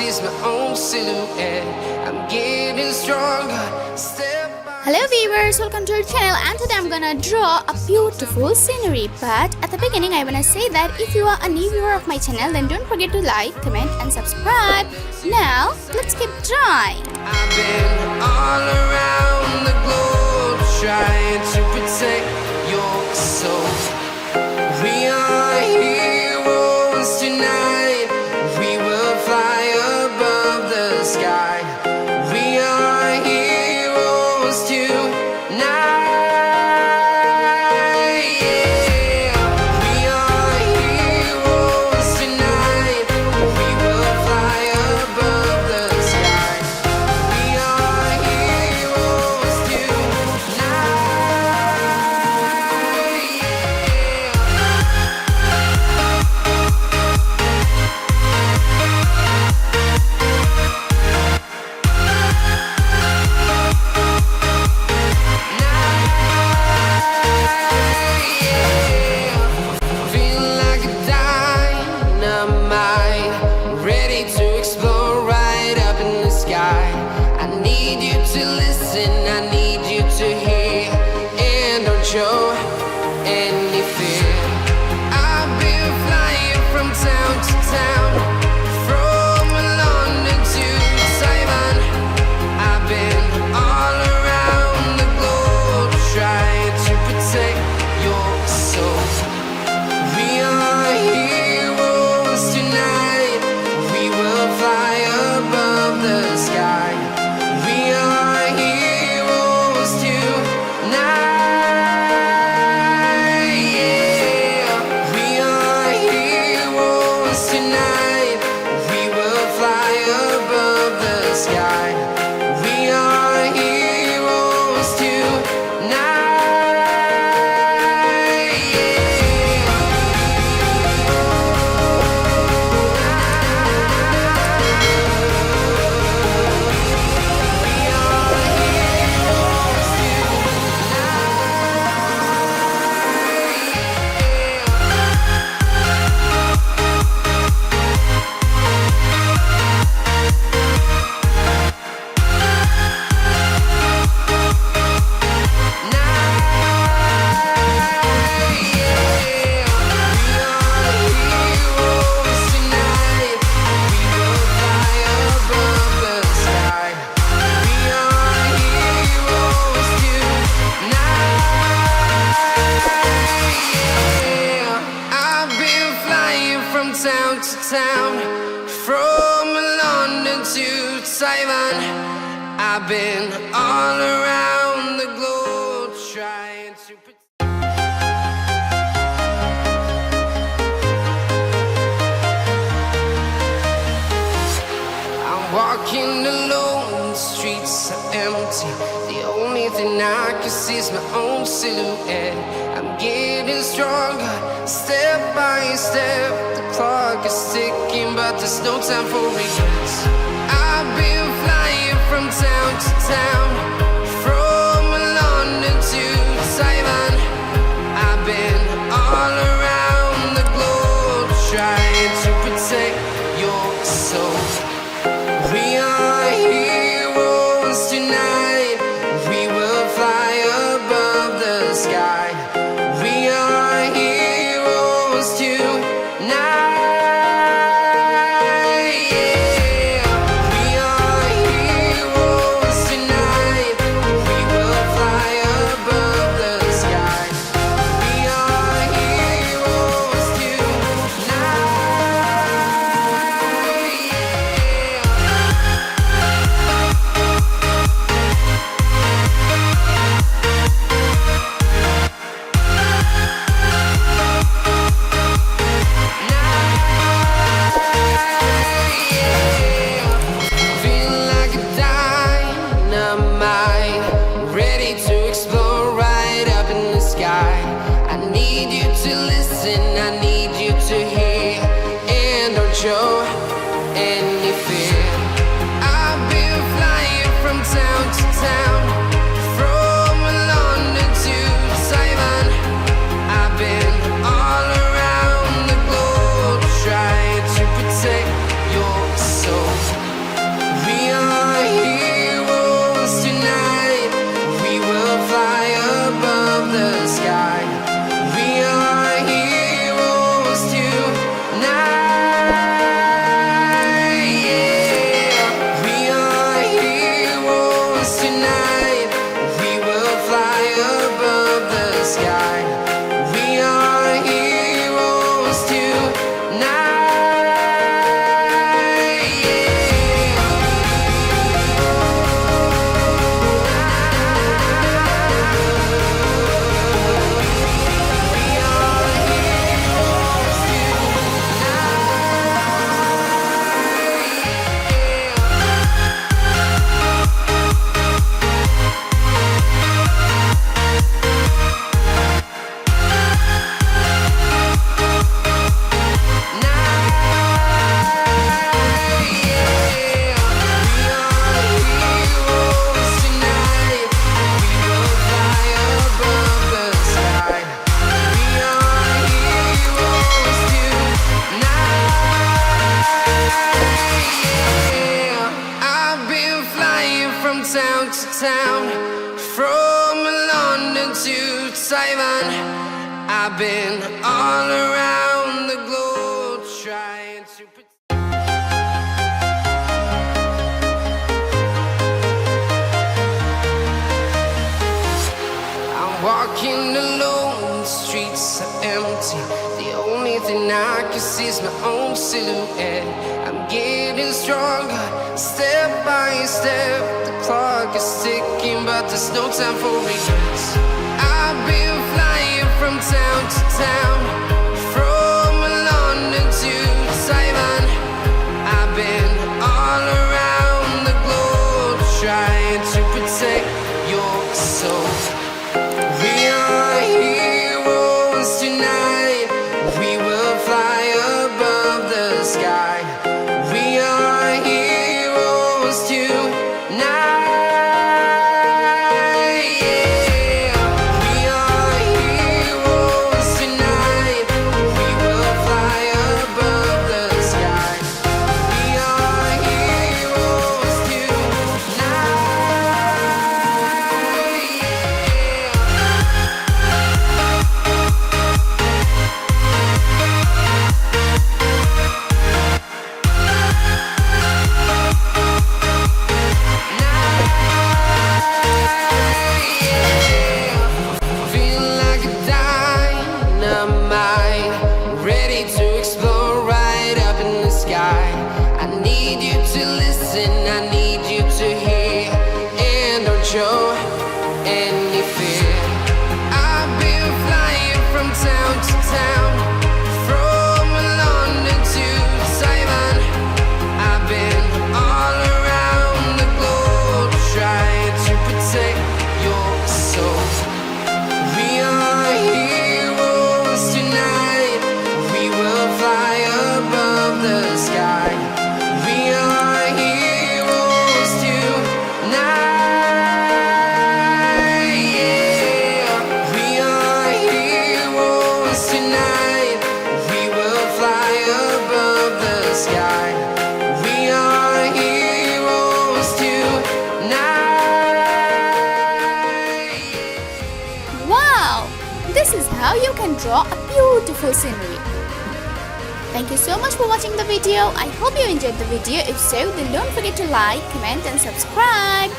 see is my own silhouette. I'm getting stronger, step by Hello viewers, welcome to our channel, and today I'm gonna draw a beautiful scenery. But at the beginning I wanna say that if you are a new viewer of my channel, then don't forget to like, comment and subscribe. Now let's keep drawing. I've been all around the globe trying to protect your soul. We are heroes tonight. We will fly above the sky. We are heroes tonight. Yeah. We are heroes tonight. We will fly above the sky. We are heroes tonight. Feel like a dynamite, ready to explore right up in the sky. I need you to listen, I need you to hear, and don't show any fear. I've been flying from town to town, from London to Taiwan. I've been all around the globe trying to protect your soul. We are heroes tonight. We will fly above the sky. We are heroes tonight. Yeah. We are heroes tonight. We will fly above the sky. We are heroes tonight. Town to town, from London to Taiwan. I've been all around the globe trying to I'm walking alone, the streets are empty. The only thing I can see is my own silhouette. I'm getting stronger, step by step. The clock is ticking, but there's no time for regrets. I've been flying from town to town, from London to Taiwan. I've been all around the globe trying to protect your soul. We are heroes tonight. We will fly above the sky. We are heroes tonight. Yeah. We are from town to town, from London to Taiwan. I've been all around the globe trying to I'm walking alone, the streets are empty. The only thing I can see is my own silhouette. I'm getting stronger, step by step. The clock is ticking, but there's no time for regrets. I've been flying from town to town, from London to Taiwan. I've been all around the globe trying to protect your soul. We are heroes tonight. We will fly above the sky. We are heroes tonight. Yeah. We are heroes tonight. We will fly above the sky. We are heroes tonight. Feel like a dynamite, ready to explode right up in the sky. I need you to listen, I need you to hear, and don't show any fear. I've been flying from town to town, from London to Taiwan. I've been all around the globe trying to protect your soul. We are heroes tonight. We will fly above the sky. We are heroes tonight. Yeah. We are heroes tonight. We will fly above the sky. We are heroes tonight. Wow! This is how you can draw a beautiful scenery. Thank you so much for watching the video. I hope you enjoyed the video. If so, then don't forget to like, comment and subscribe.